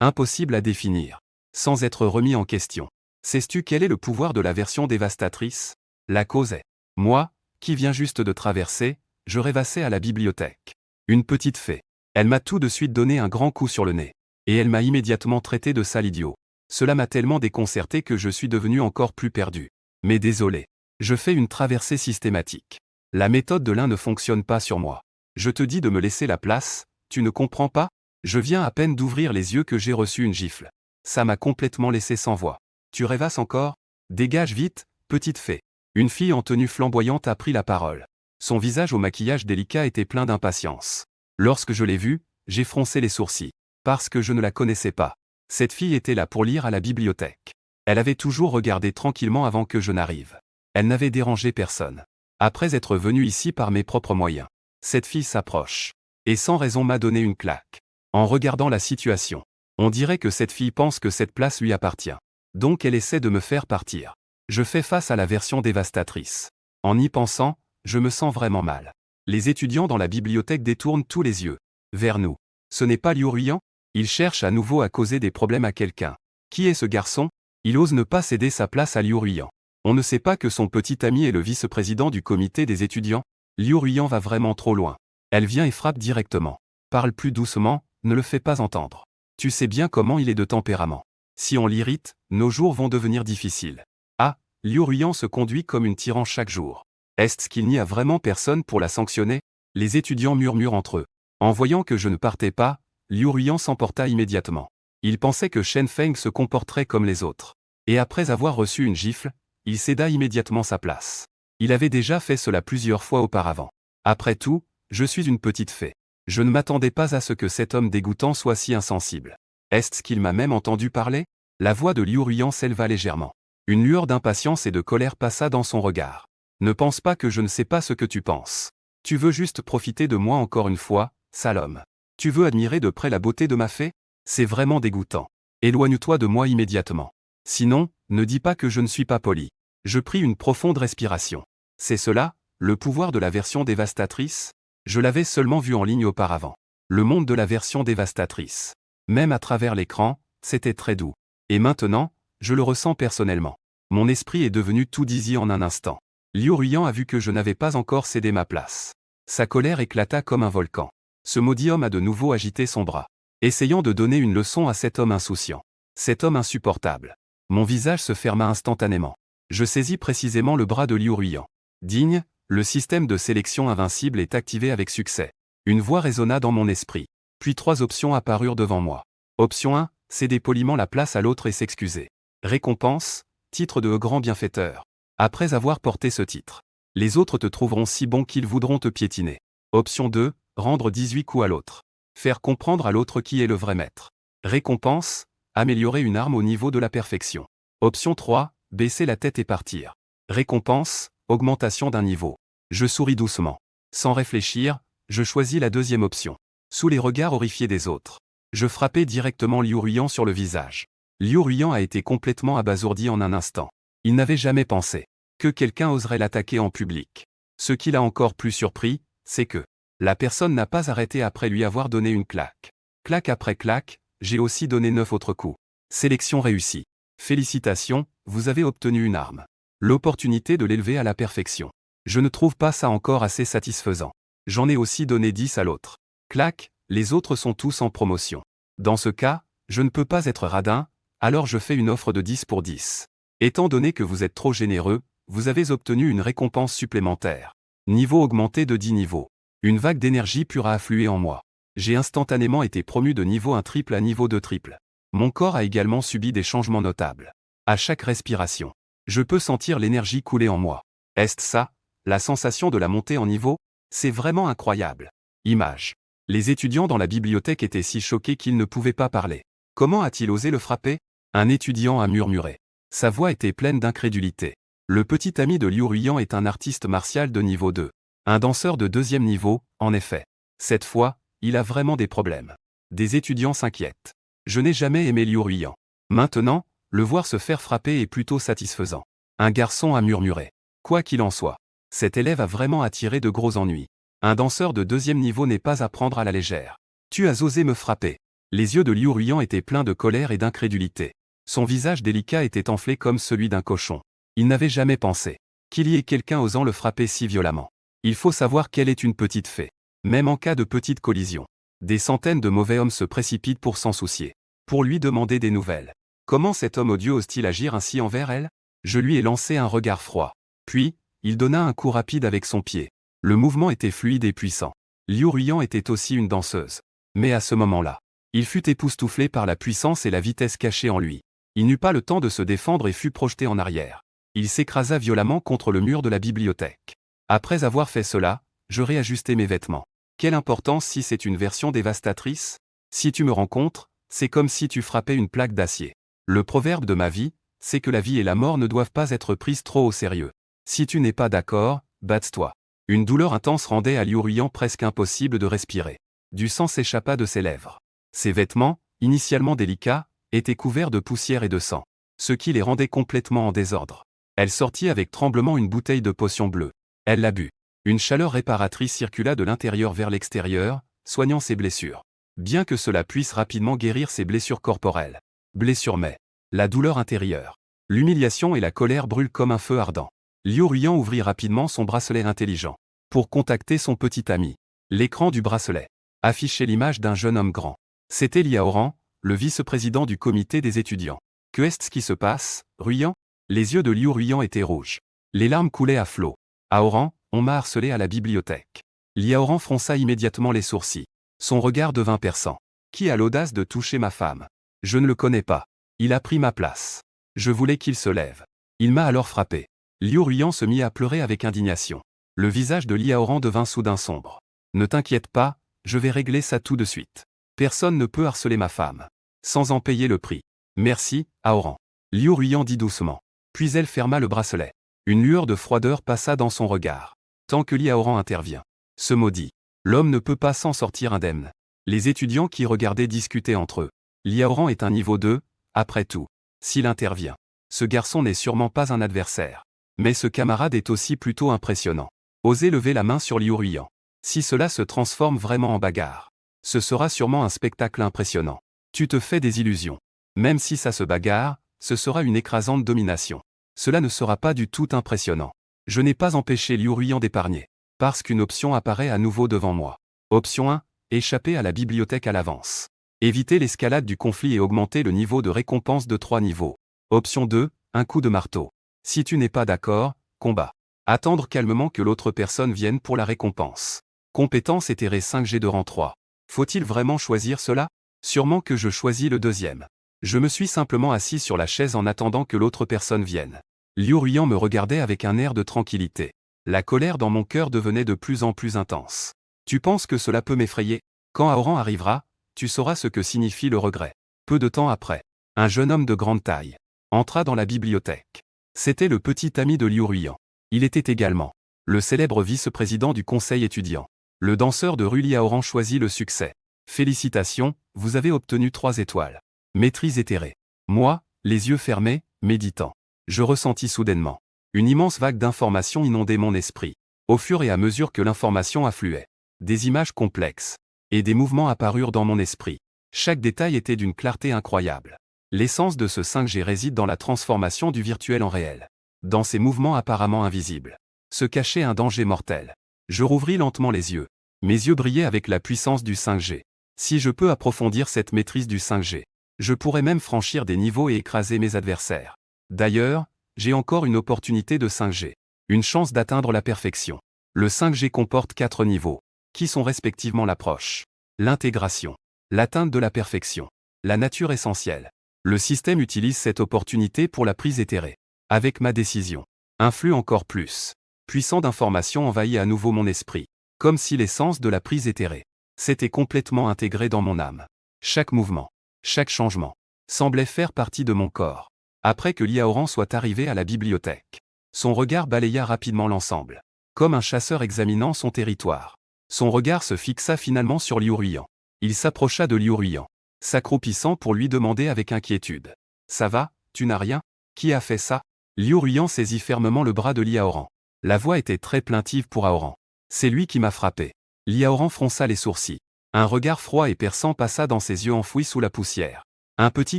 Impossible à définir. Sans être remis en question. Sais-tu quel est le pouvoir de la version dévastatrice? La cause est. Moi, qui viens juste de traverser, je rêvassais à la bibliothèque. Une petite fée. Elle m'a tout de suite donné un grand coup sur le nez. Et elle m'a immédiatement traité de sale idiot. Cela m'a tellement déconcerté que je suis devenu encore plus perdu. Mais désolé. Je fais une traversée systématique. La méthode de l'un ne fonctionne pas sur moi. Je te dis de me laisser la place, tu ne comprends pas? Je viens à peine d'ouvrir les yeux que j'ai reçu une gifle. Ça m'a complètement laissé sans voix. Tu rêvasses encore? Dégage vite, petite fée. Une fille en tenue flamboyante a pris la parole. Son visage au maquillage délicat était plein d'impatience. Lorsque je l'ai vue, j'ai froncé les sourcils. Parce que je ne la connaissais pas. Cette fille était là pour lire à la bibliothèque. Elle avait toujours regardé tranquillement avant que je n'arrive. Elle n'avait dérangé personne. Après être venue ici par mes propres moyens. Cette fille s'approche. Et sans raison m'a donné une claque. En regardant la situation, on dirait que cette fille pense que cette place lui appartient. Donc elle essaie de me faire partir. Je fais face à la version dévastatrice. En y pensant, je me sens vraiment mal. Les étudiants dans la bibliothèque détournent tous les yeux vers nous. Ce n'est pas Liu Ruiyan? Il cherche à nouveau à causer des problèmes à quelqu'un. Qui est ce garçon? Il ose ne pas céder sa place à Liu Ruiyan. On ne sait pas que son petit ami est le vice-président du comité des étudiants? Liu Ruiyan va vraiment trop loin. Elle vient et frappe directement. Parle plus doucement, ne le fais pas entendre. Tu sais bien comment il est de tempérament. Si on l'irrite, nos jours vont devenir difficiles. Ah, Liu Ruiyan se conduit comme une tyran chaque jour. Est-ce qu'il n'y a vraiment personne pour la sanctionner? Les étudiants murmurent entre eux. En voyant que je ne partais pas, Liu Ruiyan s'emporta immédiatement. Il pensait que Shen Feng se comporterait comme les autres. Et après avoir reçu une gifle, il céda immédiatement sa place. Il avait déjà fait cela plusieurs fois auparavant. Après tout, je suis une petite fée. Je ne m'attendais pas à ce que cet homme dégoûtant soit si insensible. Est-ce qu'il m'a même entendu parler? La voix de Liu Ruiyan s'éleva légèrement. Une lueur d'impatience et de colère passa dans son regard. Ne pense pas que je ne sais pas ce que tu penses. Tu veux juste profiter de moi encore une fois, sale homme. Tu veux admirer de près la beauté de ma fée? C'est vraiment dégoûtant. Éloigne-toi de moi immédiatement. Sinon, ne dis pas que je ne suis pas poli. Je pris une profonde respiration. C'est cela, le pouvoir de la version dévastatrice? Je l'avais seulement vu en ligne auparavant. Le monde de la version dévastatrice. Même à travers l'écran, c'était très doux. Et maintenant, je le ressens personnellement. Mon esprit est devenu tout dizzy en un instant. Liu Ruiyan a vu que je n'avais pas encore cédé ma place. Sa colère éclata comme un volcan. Ce maudit homme a de nouveau agité son bras, essayant de donner une leçon à cet homme insouciant. Cet homme insupportable. Mon visage se ferma instantanément. Je saisis précisément le bras de Liu Ruiyan. Digne, le système de sélection invincible est activé avec succès. Une voix résonna dans mon esprit. Puis 3 options apparurent devant moi. Option 1, céder poliment la place à l'autre et s'excuser. Récompense, titre de grand bienfaiteur. Après avoir porté ce titre, les autres te trouveront si bon qu'ils voudront te piétiner. Option 2, rendre 18 coups à l'autre. Faire comprendre à l'autre qui est le vrai maître. Récompense, améliorer une arme au niveau de la perfection. Option 3, baisser la tête et partir. Récompense, augmentation d'un niveau. Je souris doucement. Sans réfléchir, je choisis la deuxième option. Sous les regards horrifiés des autres, je frappai directement Liu Ruiyan sur le visage. Liu Ruiyan a été complètement abasourdi en un instant. Il n'avait jamais pensé que quelqu'un oserait l'attaquer en public. Ce qui l'a encore plus surpris, c'est que la personne n'a pas arrêté après lui avoir donné une claque. Claque après claque, j'ai aussi donné 9 autres coups. Sélection réussie. Félicitations, vous avez obtenu une arme. L'opportunité de l'élever à la perfection. Je ne trouve pas ça encore assez satisfaisant. J'en ai aussi donné 10 à l'autre. Clac, les autres sont tous en promotion. Dans ce cas, je ne peux pas être radin, alors je fais une offre de 10 pour 10. Étant donné que vous êtes trop généreux, vous avez obtenu une récompense supplémentaire. Niveau augmenté de 10 niveaux. Une vague d'énergie pure a afflué en moi. J'ai instantanément été promu de niveau 1 triple à niveau 2 triple. Mon corps a également subi des changements notables. À chaque respiration, je peux sentir l'énergie couler en moi. Est-ce ça, la sensation de la montée en niveau? C'est vraiment incroyable. Image. Les étudiants dans la bibliothèque étaient si choqués qu'ils ne pouvaient pas parler. Comment a-t-il osé le frapper? Un étudiant a murmuré. Sa voix était pleine d'incrédulité. Le petit ami de Liu Ruiyan est un artiste martial de niveau 2. Un danseur de 2e niveau, en effet. Cette fois, il a vraiment des problèmes. Des étudiants s'inquiètent. Je n'ai jamais aimé Liu Ruiyan. Maintenant, le voir se faire frapper est plutôt satisfaisant. Un garçon a murmuré. Quoi qu'il en soit, cet élève a vraiment attiré de gros ennuis. Un danseur de 2e niveau n'est pas à prendre à la légère. Tu as osé me frapper. Les yeux de Liu Ruiyan étaient pleins de colère et d'incrédulité. Son visage délicat était enflé comme celui d'un cochon. Il n'avait jamais pensé qu'il y ait quelqu'un osant le frapper si violemment. Il faut savoir qu'elle est une petite fée. Même en cas de petite collision, des centaines de mauvais hommes se précipitent pour s'en soucier, pour lui demander des nouvelles. Comment cet homme odieux ose-t-il agir ainsi envers elle? Je lui ai lancé un regard froid. Puis, il donna un coup rapide avec son pied. Le mouvement était fluide et puissant. Liu Ruiyan était aussi une danseuse. Mais à ce moment-là, il fut époustouflé par la puissance et la vitesse cachée en lui. Il n'eut pas le temps de se défendre et fut projeté en arrière. Il s'écrasa violemment contre le mur de la bibliothèque. Après avoir fait cela, je réajustai mes vêtements. Quelle importance si c'est une version dévastatrice? Si tu me rencontres, c'est comme si tu frappais une plaque d'acier. Le proverbe de ma vie, c'est que la vie et la mort ne doivent pas être prises trop au sérieux. Si tu n'es pas d'accord, batte-toi. Une douleur intense rendait à Liu Ruiyan presque impossible de respirer. Du sang s'échappa de ses lèvres. Ses vêtements, initialement délicats, étaient couverts de poussière et de sang, ce qui les rendait complètement en désordre. Elle sortit avec tremblement une bouteille de potion bleue. Elle la but. Une chaleur réparatrice circula de l'intérieur vers l'extérieur, soignant ses blessures. Bien que cela puisse rapidement guérir ses blessures corporelles. Blessures mais la douleur intérieure, l'humiliation et la colère brûlent comme un feu ardent. Liu Ruiyan ouvrit rapidement son bracelet intelligent pour contacter son petit ami. L'écran du bracelet affichait l'image d'un jeune homme grand. C'était Liaoran, le vice-président du comité des étudiants. Que est-ce qui se passe, Ruiyan? Les yeux de Liu Ruiyan étaient rouges. Les larmes coulaient à flots. Aoran, on m'a harcelé à la bibliothèque. Liaoran fronça immédiatement les sourcils. Son regard devint perçant. Qui a l'audace de toucher ma femme? Je ne le connais pas. Il a pris ma place. Je voulais qu'il se lève. Il m'a alors frappé. Liu Ruiyan se mit à pleurer avec indignation. Le visage de Liaoran devint soudain sombre. Ne t'inquiète pas, je vais régler ça tout de suite. Personne ne peut harceler ma femme sans en payer le prix. Merci, Aoran. Liu Ruiyan dit doucement. Puis elle ferma le bracelet. Une lueur de froideur passa dans son regard. Tant que Liaoran intervient. Ce maudit. L'homme ne peut pas s'en sortir indemne. Les étudiants qui regardaient discutaient entre eux. Liaoran est un niveau 2, après tout. S'il intervient. Ce garçon n'est sûrement pas un adversaire. Mais ce camarade est aussi plutôt impressionnant. Osez lever la main sur Liu Ruiyan. Si cela se transforme vraiment en bagarre, ce sera sûrement un spectacle impressionnant. Tu te fais des illusions. Même si ça se bagarre, ce sera une écrasante domination. Cela ne sera pas du tout impressionnant. Je n'ai pas empêché Liu Ruiyan d'épargner. Parce qu'une option apparaît à nouveau devant moi. Option 1, échapper à la bibliothèque à l'avance. Éviter l'escalade du conflit et augmenter le niveau de récompense de 3 niveaux. Option 2, un coup de marteau. Si tu n'es pas d'accord, combat. Attendre calmement que l'autre personne vienne pour la récompense. Compétence éthérée 5G de rang 3. Faut-il vraiment choisir cela? Sûrement que je choisis le deuxième. Je me suis simplement assis sur la chaise en attendant que l'autre personne vienne. Liu Ruiyan me regardait avec un air de tranquillité. La colère dans mon cœur devenait de plus en plus intense. Tu penses que cela peut m'effrayer? Quand Aoran arrivera, tu sauras ce que signifie le regret. Peu de temps après, un jeune homme de grande taille entra dans la bibliothèque. C'était le petit ami de Liu Ruiyan. Il était également le célèbre vice-président du conseil étudiant. Le danseur de rue Liaoran choisit le succès. Félicitations, vous avez obtenu 3 étoiles. Maîtrise éthérée. Moi, les yeux fermés, méditant. Je ressentis soudainement une immense vague d'informations inondait mon esprit. Au fur et à mesure que l'information affluait, des images complexes et des mouvements apparurent dans mon esprit. Chaque détail était d'une clarté incroyable. L'essence de ce 5G réside dans la transformation du virtuel en réel. Dans ces mouvements apparemment invisibles, se cachait un danger mortel. Je rouvris lentement les yeux. Mes yeux brillaient avec la puissance du 5G. Si je peux approfondir cette maîtrise du 5G, je pourrais même franchir des niveaux et écraser mes adversaires. D'ailleurs, j'ai encore une opportunité de 5G. Une chance d'atteindre la perfection. Le 5G comporte 4 niveaux, qui sont respectivement l'approche, l'intégration, l'atteinte de la perfection, la nature essentielle. Le système utilise cette opportunité pour la prise éthérée. Avec ma décision, un flux encore plus puissant d'informations envahit à nouveau mon esprit, comme si l'essence de la prise éthérée s'était complètement intégrée dans mon âme. Chaque mouvement, chaque changement, semblait faire partie de mon corps. Après que Liaoran soit arrivé à la bibliothèque, son regard balaya rapidement l'ensemble, comme un chasseur examinant son territoire. Son regard se fixa finalement sur Liu Ruiyan. Il s'approcha de Liu Ruiyan, s'accroupissant pour lui demander avec inquiétude. « Ça va, tu n'as rien? Qui a fait ça ?» Liu Ruiyan saisit fermement le bras de Liaoran. La voix était très plaintive pour Aoran. « C'est lui qui m'a frappé. » Liaoran fronça les sourcils. Un regard froid et perçant passa dans ses yeux enfouis sous la poussière. Un petit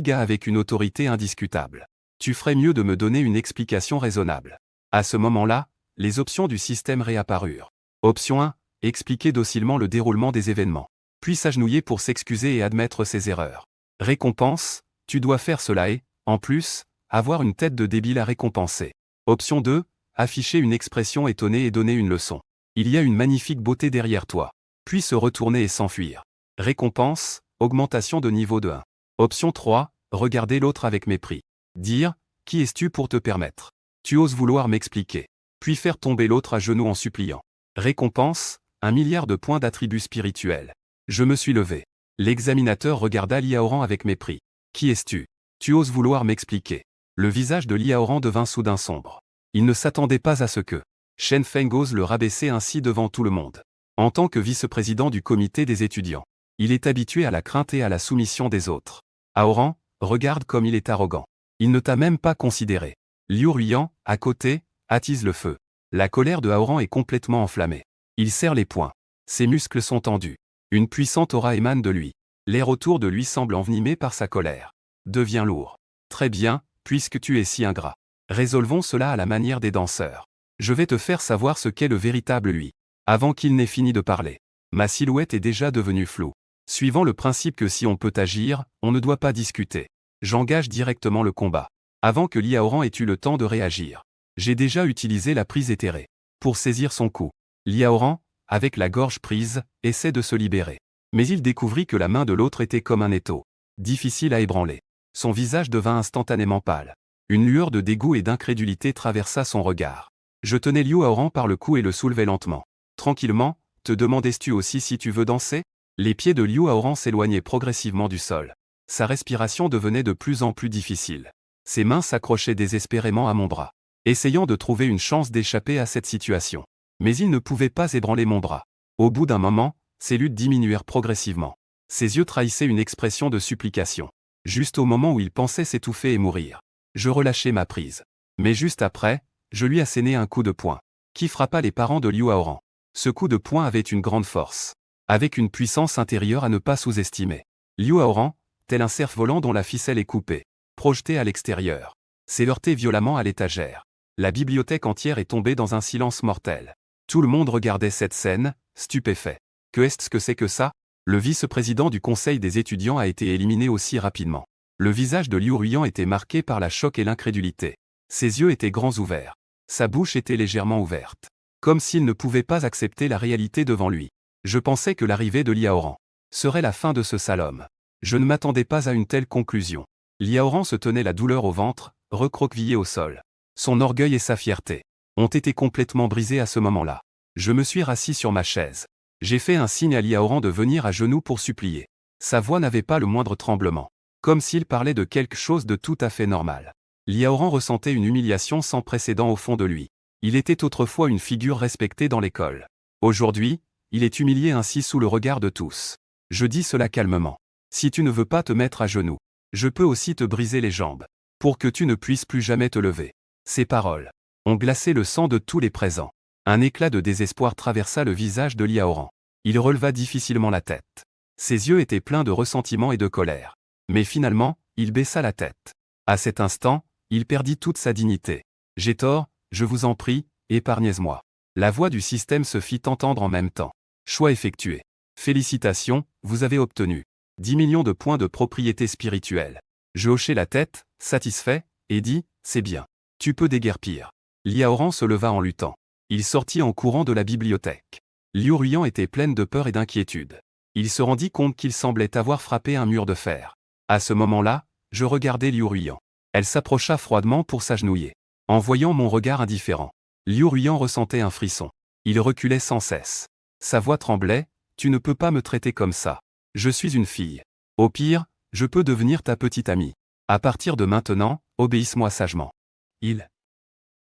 gars avec une autorité indiscutable. Tu ferais mieux de me donner une explication raisonnable. À ce moment-là, les options du système réapparurent. Option 1. Expliquer docilement le déroulement des événements. Puis s'agenouiller pour s'excuser et admettre ses erreurs. Récompense, tu dois faire cela et, en plus, avoir une tête de débile à récompenser. Option 2. Afficher une expression étonnée et donner une leçon. Il y a une magnifique beauté derrière toi. Puis se retourner et s'enfuir. Récompense, augmentation de niveau de 1. Option 3. Regarder l'autre avec mépris. Dire, qui es-tu pour te permettre? Tu oses vouloir m'expliquer. Puis faire tomber l'autre à genoux en suppliant. Récompense, 1 milliard de points d'attributs spirituels. Je me suis levé. L'examinateur regarda Liaoran avec mépris. Qui es-tu? Tu oses vouloir m'expliquer. Le visage de Liaoran devint soudain sombre. Il ne s'attendait pas à ce que Shen Feng ose le rabaisser ainsi devant tout le monde. En tant que vice-président du comité des étudiants, il est habitué à la crainte et à la soumission des autres. Aoran, regarde comme il est arrogant. Il ne t'a même pas considéré. Liu Ruiyan, à côté, attise le feu. La colère de Aoran est complètement enflammée. Il serre les poings. Ses muscles sont tendus. Une puissante aura émane de lui. L'air autour de lui semble envenimé par sa colère. Deviens lourd. Très bien, puisque tu es si ingrat. Résolvons cela à la manière des danseurs. Je vais te faire savoir ce qu'est le véritable lui. Avant qu'il n'ait fini de parler. Ma silhouette est déjà devenue floue. Suivant le principe que si on peut agir, on ne doit pas discuter. J'engage directement le combat. Avant que Liaoran ait eu le temps de réagir. J'ai déjà utilisé la prise éthérée. Pour saisir son cou. Liaoran, avec la gorge prise, essaie de se libérer. Mais il découvrit que la main de l'autre était comme un étau. Difficile à ébranler. Son visage devint instantanément pâle. Une lueur de dégoût et d'incrédulité traversa son regard. Je tenais Liaoran par le cou et le soulevai lentement. Tranquillement, te demandais-tu aussi si tu veux danser? Les pieds de Liaoran s'éloignaient progressivement du sol. Sa respiration devenait de plus en plus difficile. Ses mains s'accrochaient désespérément à mon bras, essayant de trouver une chance d'échapper à cette situation. Mais il ne pouvait pas ébranler mon bras. Au bout d'un moment, ses luttes diminuèrent progressivement. Ses yeux trahissaient une expression de supplication. Juste au moment où il pensait s'étouffer et mourir. Je relâchai ma prise. Mais juste après, je lui assénai un coup de poing, qui frappa les parents de Liaoran. Ce coup de poing avait une grande force, avec une puissance intérieure à ne pas sous-estimer. Liaoran, tel un cerf-volant dont la ficelle est coupée, projeté à l'extérieur, s'est heurté violemment à l'étagère. La bibliothèque entière est tombée dans un silence mortel. Tout le monde regardait cette scène, stupéfait. Que est-ce que c'est que ça? Le vice-président du conseil des étudiants a été éliminé aussi rapidement. Le visage de Liu Ruiyan était marqué par la choc et l'incrédulité. Ses yeux étaient grands ouverts. Sa bouche était légèrement ouverte. Comme s'il ne pouvait pas accepter la réalité devant lui. Je pensais que l'arrivée de Liaoran serait la fin de ce sale homme. Je ne m'attendais pas à une telle conclusion. Liaoran se tenait la douleur au ventre, recroquevillé au sol. Son orgueil et sa fierté ont été complètement brisés à ce moment-là. Je me suis rassis sur ma chaise. J'ai fait un signe à Liaoran de venir à genoux pour supplier. Sa voix n'avait pas le moindre tremblement. Comme s'il parlait de quelque chose de tout à fait normal. Liaoran ressentait une humiliation sans précédent au fond de lui. Il était autrefois une figure respectée dans l'école. Aujourd'hui, il est humilié ainsi sous le regard de tous. Je dis cela calmement. Si tu ne veux pas te mettre à genoux, je peux aussi te briser les jambes, pour que tu ne puisses plus jamais te lever. Ces paroles ont glacé le sang de tous les présents. Un éclat de désespoir traversa le visage de Liaoran. Il releva difficilement la tête. Ses yeux étaient pleins de ressentiment et de colère. Mais finalement, il baissa la tête. À cet instant, il perdit toute sa dignité. J'ai tort, je vous en prie, épargnez-moi. La voix du système se fit entendre en même temps. Choix effectué. Félicitations, vous avez obtenu 10 millions de points de propriété spirituelle. Je hochai la tête, satisfait, et dis, c'est bien. Tu peux déguerpir. Liaoran se leva en luttant. Il sortit en courant de la bibliothèque. Liu Ruiyan était pleine de peur et d'inquiétude. Il se rendit compte qu'il semblait avoir frappé un mur de fer. À ce moment-là, je regardai Liu Ruiyan. Elle s'approcha froidement pour s'agenouiller. En voyant mon regard indifférent, Liu Ruiyan ressentait un frisson. Il reculait sans cesse. Sa voix tremblait, « Tu ne peux pas me traiter comme ça. Je suis une fille. Au pire, je peux devenir ta petite amie. À partir de maintenant, obéisse-moi sagement. » Il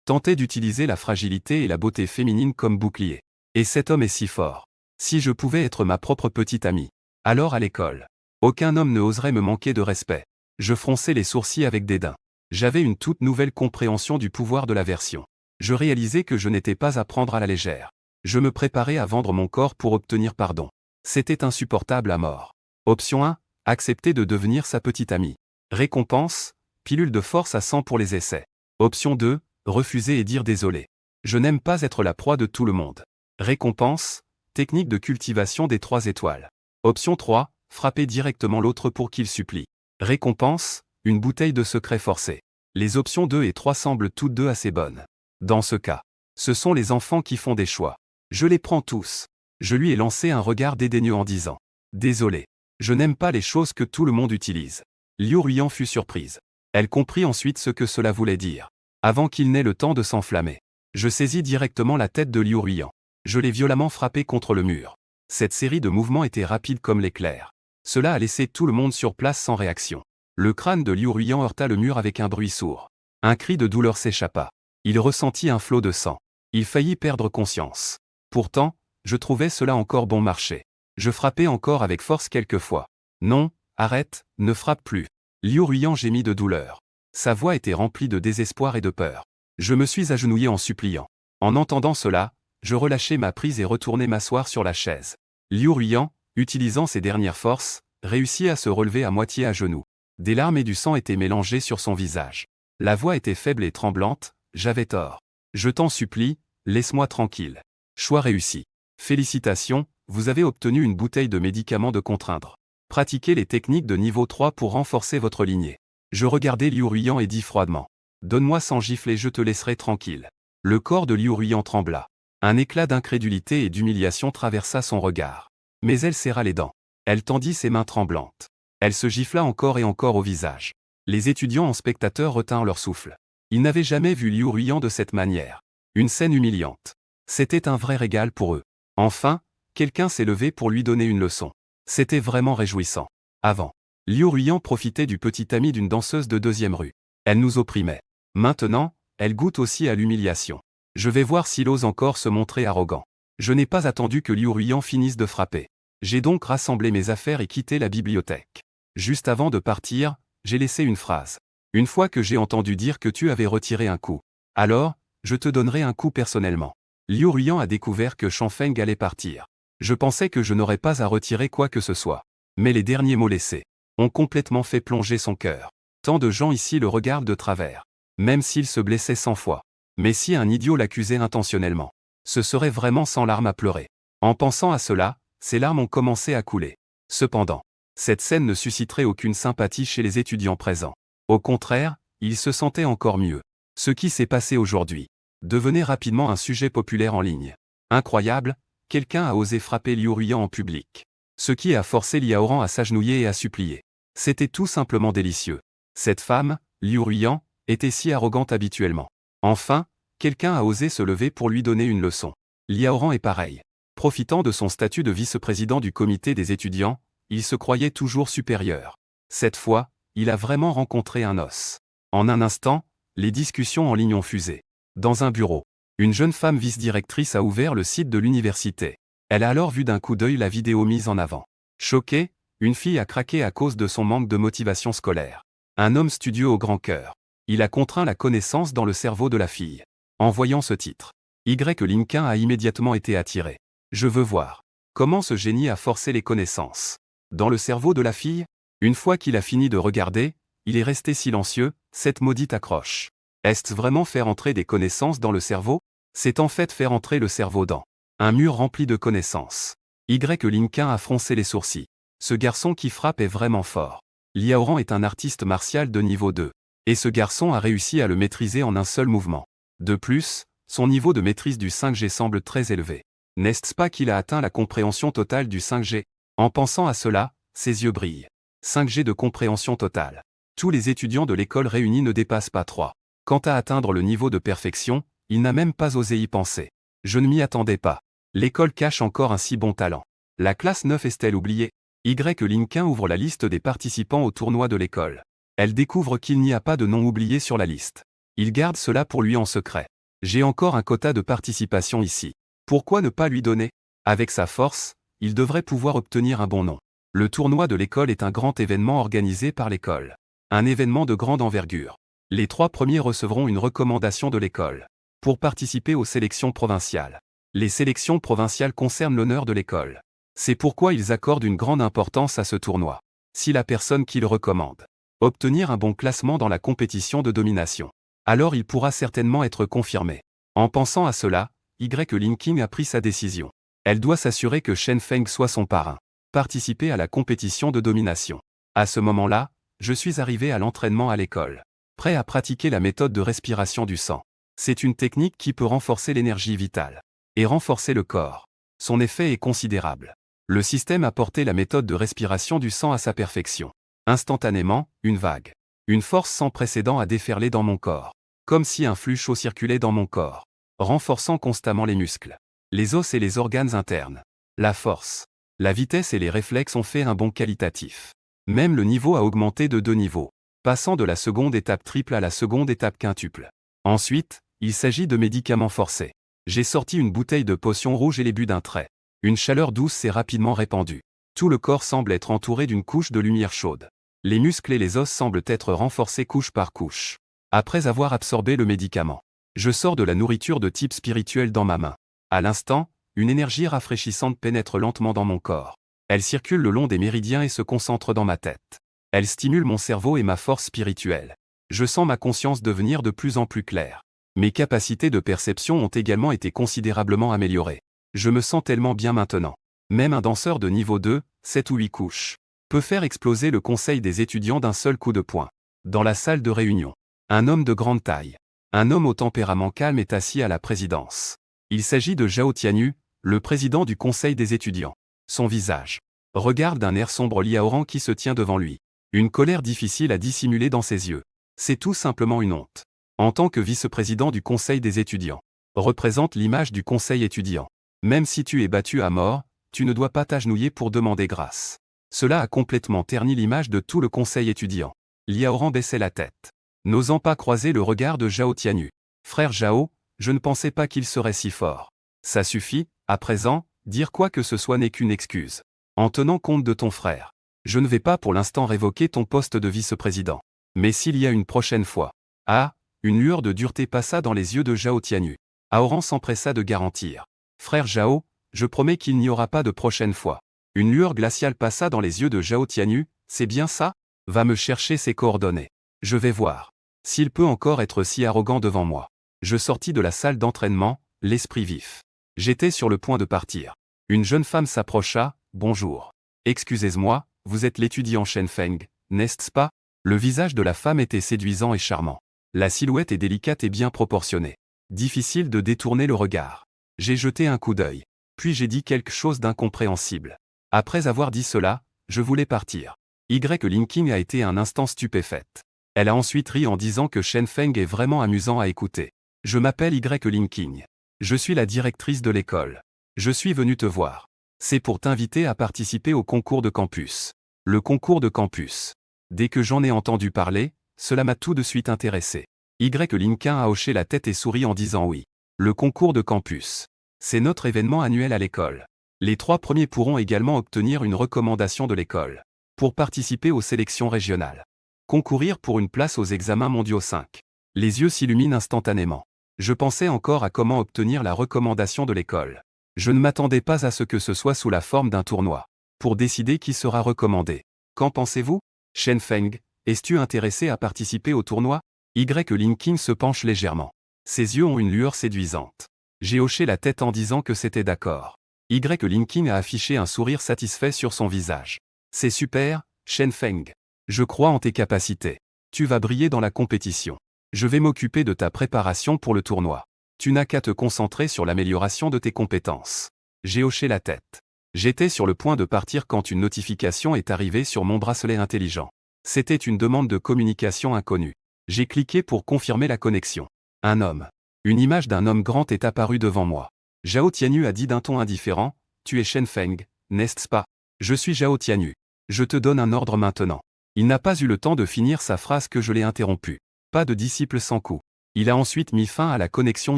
tentait d'utiliser la fragilité et la beauté féminine comme bouclier. Et cet homme est si fort. Si je pouvais être ma propre petite amie. Alors à l'école, aucun homme ne oserait me manquer de respect. Je fronçais les sourcils avec dédain. J'avais une toute nouvelle compréhension du pouvoir de l'aversion. Je réalisais que je n'étais pas à prendre à la légère. Je me préparais à vendre mon corps pour obtenir pardon. C'était insupportable à mort. Option 1. Accepter de devenir sa petite amie. Récompense. Pilule de force à 100 pour les essais. Option 2. Refuser et dire désolé. Je n'aime pas être la proie de tout le monde. Récompense. Technique de cultivation des 3 étoiles. Option 3. Frapper directement l'autre pour qu'il supplie. Récompense. Une bouteille de secret forcé. Les options 2 et 3 semblent toutes deux assez bonnes. Dans ce cas, ce sont les enfants qui font des choix. Je les prends tous. Je lui ai lancé un regard dédaigneux en disant « Désolé. Je n'aime pas les choses que tout le monde utilise. » Liu Ruiyan fut surprise. Elle comprit ensuite ce que cela voulait dire. Avant qu'il n'ait le temps de s'enflammer, je saisis directement la tête de Liu Ruiyan. Je l'ai violemment frappé contre le mur. Cette série de mouvements était rapide comme l'éclair. Cela a laissé tout le monde sur place sans réaction. Le crâne de Liu Ruiyan heurta le mur avec un bruit sourd. Un cri de douleur s'échappa. Il ressentit un flot de sang. Il faillit perdre conscience. Pourtant, je trouvais cela encore bon marché. Je frappais encore avec force quelquefois. Non, arrête, ne frappe plus. Liu Ruiyan gémit de douleur. Sa voix était remplie de désespoir et de peur. Je me suis agenouillé en suppliant. En entendant cela, je relâchai ma prise et retournai m'asseoir sur la chaise. Liu Ruiyan, utilisant ses dernières forces, réussit à se relever à moitié à genoux. Des larmes et du sang étaient mélangés sur son visage. La voix était faible et tremblante. J'avais tort. Je t'en supplie, laisse-moi tranquille. Choix réussi. Félicitations, vous avez obtenu une bouteille de médicaments de contraindre. Pratiquez les techniques de niveau 3 pour renforcer votre lignée. Je regardai Liu Ruiyan et dis froidement. Donne-moi 100 gifles et je te laisserai tranquille. Le corps de Liu Ruiyan trembla. Un éclat d'incrédulité et d'humiliation traversa son regard. Mais elle serra les dents. Elle tendit ses mains tremblantes. Elle se gifla encore et encore au visage. Les étudiants en spectateurs retinrent leur souffle. Ils n'avaient jamais vu Liu Ruiyan de cette manière. Une scène humiliante. C'était un vrai régal pour eux. Enfin, quelqu'un s'est levé pour lui donner une leçon. C'était vraiment réjouissant. Avant, Liu Ruiyan profitait du petit ami d'une danseuse de 2e rue. Elle nous opprimait. Maintenant, elle goûte aussi à l'humiliation. Je vais voir s'il ose encore se montrer arrogant. Je n'ai pas attendu que Liu Ruiyan finisse de frapper. J'ai donc rassemblé mes affaires et quitté la bibliothèque. Juste avant de partir, j'ai laissé une phrase. Une fois que j'ai entendu dire que tu avais retiré un coup, alors, je te donnerai un coup personnellement. Liu Ruiyan a découvert que Shanfeng allait partir. Je pensais que je n'aurais pas à retirer quoi que ce soit. Mais les derniers mots laissés ont complètement fait plonger son cœur. Tant de gens ici le regardent de travers. Même s'il se blessait 100 fois. Mais si un idiot l'accusait intentionnellement, ce serait vraiment sans larmes à pleurer. En pensant à cela, ses larmes ont commencé à couler. Cependant, cette scène ne susciterait aucune sympathie chez les étudiants présents. Au contraire, ils se sentaient encore mieux. Ce qui s'est passé aujourd'hui devenait rapidement un sujet populaire en ligne. Incroyable, quelqu'un a osé frapper Liu Ruiyan en public. Ce qui a forcé Liaoran à s'agenouiller et à supplier. C'était tout simplement délicieux. Cette femme, Liu Ruiyan, était si arrogante habituellement. Enfin, quelqu'un a osé se lever pour lui donner une leçon. Liaoran est pareil. Profitant de son statut de vice-président du comité des étudiants, il se croyait toujours supérieur. Cette fois, il a vraiment rencontré un os. En un instant, les discussions en ligne ont fusé. Dans un bureau, une jeune femme vice-directrice a ouvert le site de l'université. Elle a alors vu d'un coup d'œil la vidéo mise en avant. Choquée, une fille a craqué à cause de son manque de motivation scolaire. Un homme studieux au grand cœur. Il a contraint la connaissance dans le cerveau de la fille. En voyant ce titre, Y. Lincoln a immédiatement été attiré. Je veux voir. Comment ce génie a forcé les connaissances dans le cerveau de la fille? Une fois qu'il a fini de regarder, il est resté silencieux, cette maudite accroche. Est-ce vraiment faire entrer des connaissances dans le cerveau? C'est en fait faire entrer le cerveau dans un mur rempli de connaissances. Y. Lincoln a froncé les sourcils. Ce garçon qui frappe est vraiment fort. Liaoran est un artiste martial de niveau 2. Et ce garçon a réussi à le maîtriser en un seul mouvement. De plus, son niveau de maîtrise du 5G semble très élevé. N'est-ce pas qu'il a atteint la compréhension totale du 5G? En pensant à cela, ses yeux brillent. 5G de compréhension totale. Tous les étudiants de l'école réunis ne dépassent pas 3. Quant à atteindre le niveau de perfection, il n'a même pas osé y penser. Je ne m'y attendais pas. L'école cache encore un si bon talent. La classe 9 est-elle oubliée? Y. Lincoln ouvre la liste des participants au tournoi de l'école. Elle découvre qu'il n'y a pas de nom oublié sur la liste. Il garde cela pour lui en secret. J'ai encore un quota de participation ici. Pourquoi ne pas lui donner? Avec sa force, il devrait pouvoir obtenir un bon nom. Le tournoi de l'école est un grand événement organisé par l'école. Un événement de grande envergure. Les 3 premiers recevront une recommandation de l'école pour participer aux sélections provinciales. Les sélections provinciales concernent l'honneur de l'école. C'est pourquoi ils accordent une grande importance à ce tournoi. Si la personne qui le recommande obtenir un bon classement dans la compétition de domination, alors il pourra certainement être confirmé. En pensant à cela, Linking a pris sa décision. Elle doit s'assurer que Shen Feng soit son parrain. Participer à la compétition de domination. À ce moment-là, je suis arrivé à l'entraînement à l'école. Prêt à pratiquer la méthode de respiration du sang. C'est une technique qui peut renforcer l'énergie vitale et renforcer le corps. Son effet est considérable. Le système a porté la méthode de respiration du sang à sa perfection. Instantanément, une vague. Une force sans précédent a déferlé dans mon corps. Comme si un flux chaud circulait dans mon corps, renforçant constamment les muscles, les os et les organes internes. La force, la vitesse et les réflexes ont fait un bond qualitatif. Même le niveau a augmenté de 2 niveaux, passant de la seconde étape triple à la seconde étape quintuple. Ensuite, il s'agit de médicaments forcés. J'ai sorti une bouteille de potion rouge et les bu d'un trait. Une chaleur douce s'est rapidement répandue. Tout le corps semble être entouré d'une couche de lumière chaude. Les muscles et les os semblent être renforcés couche par couche. Après avoir absorbé le médicament, je sors de la nourriture de type spirituel dans ma main. À l'instant, une énergie rafraîchissante pénètre lentement dans mon corps. Elle circule le long des méridiens et se concentre dans ma tête. Elle stimule mon cerveau et ma force spirituelle. Je sens ma conscience devenir de plus en plus claire. Mes capacités de perception ont également été considérablement améliorées. Je me sens tellement bien maintenant. Même un danseur de niveau 2, 7 ou 8 couches, peut faire exploser le conseil des étudiants d'un seul coup de poing. Dans la salle de réunion, un homme de grande taille, un homme au tempérament calme est assis à la présidence. Il s'agit de Zhao Tianyu, le président du conseil des étudiants. Son visage regarde d'un air sombre Liaoran qui se tient devant lui. Une colère difficile à dissimuler dans ses yeux. C'est tout simplement une honte. En tant que vice-président du conseil des étudiants, représente l'image du conseil étudiant. Même si tu es battu à mort, tu ne dois pas t'agenouiller pour demander grâce. Cela a complètement terni l'image de tout le conseil étudiant. Liaoran baissait la tête, n'osant pas croiser le regard de Zhao Tianyu. Frère Zhao, je ne pensais pas qu'il serait si fort. Ça suffit, à présent, dire quoi que ce soit n'est qu'une excuse. En tenant compte de ton frère, je ne vais pas pour l'instant révoquer ton poste de vice-président. Mais s'il y a une prochaine fois. Ah, une lueur de dureté passa dans les yeux de Zhao Tianyu. Aoran s'empressa de garantir. Frère Zhao, je promets qu'il n'y aura pas de prochaine fois. Une lueur glaciale passa dans les yeux de Zhao Tianyu. C'est bien ça? Va me chercher ses coordonnées. Je vais voir. S'il peut encore être si arrogant devant moi. Je sortis de la salle d'entraînement, l'esprit vif. J'étais sur le point de partir. Une jeune femme s'approcha. Bonjour. Excusez-moi, vous êtes l'étudiant Shen Feng, n'est-ce pas? Le visage de la femme était séduisant et charmant. La silhouette est délicate et bien proportionnée. Difficile de détourner le regard. J'ai jeté un coup d'œil. Puis j'ai dit quelque chose d'incompréhensible. Après avoir dit cela, je voulais partir. Linking a été un instant stupéfaite. Elle a ensuite ri en disant que Shen Feng est vraiment amusant à écouter. Je m'appelle Linking. Je suis la directrice de l'école. Je suis venu te voir. C'est pour t'inviter à participer au concours de campus. Le concours de campus. Dès que j'en ai entendu parler, cela m'a tout de suite intéressé. Linking a hoché la tête et souri en disant oui. Le concours de campus. C'est notre événement annuel à l'école. Les 3 premiers pourront également obtenir une recommandation de l'école pour participer aux sélections régionales. Concourir pour une place aux examens mondiaux 5. Les yeux s'illuminent instantanément. Je pensais encore à comment obtenir la recommandation de l'école. Je ne m'attendais pas à ce que ce soit sous la forme d'un tournoi. Pour décider qui sera recommandé. Qu'en pensez-vous? Shen Feng, es-tu intéressé à participer au tournoi? Linking se penche légèrement. Ses yeux ont une lueur séduisante. J'ai hoché la tête en disant que c'était d'accord. Linking a affiché un sourire satisfait sur son visage. C'est super, Shen Feng. Je crois en tes capacités. Tu vas briller dans la compétition. Je vais m'occuper de ta préparation pour le tournoi. Tu n'as qu'à te concentrer sur l'amélioration de tes compétences. J'ai hoché la tête. J'étais sur le point de partir quand une notification est arrivée sur mon bracelet intelligent. C'était une demande de communication inconnue. J'ai cliqué pour confirmer la connexion. Un homme. Une image d'un homme grand est apparue devant moi. Zhao Tianyu a dit d'un ton indifférent, « Tu es Shen Feng, n'est-ce pas? Je suis Zhao Tianyu. Je te donne un ordre maintenant. » Il n'a pas eu le temps de finir sa phrase que je l'ai interrompu. Pas de disciple sans coup. Il a ensuite mis fin à la connexion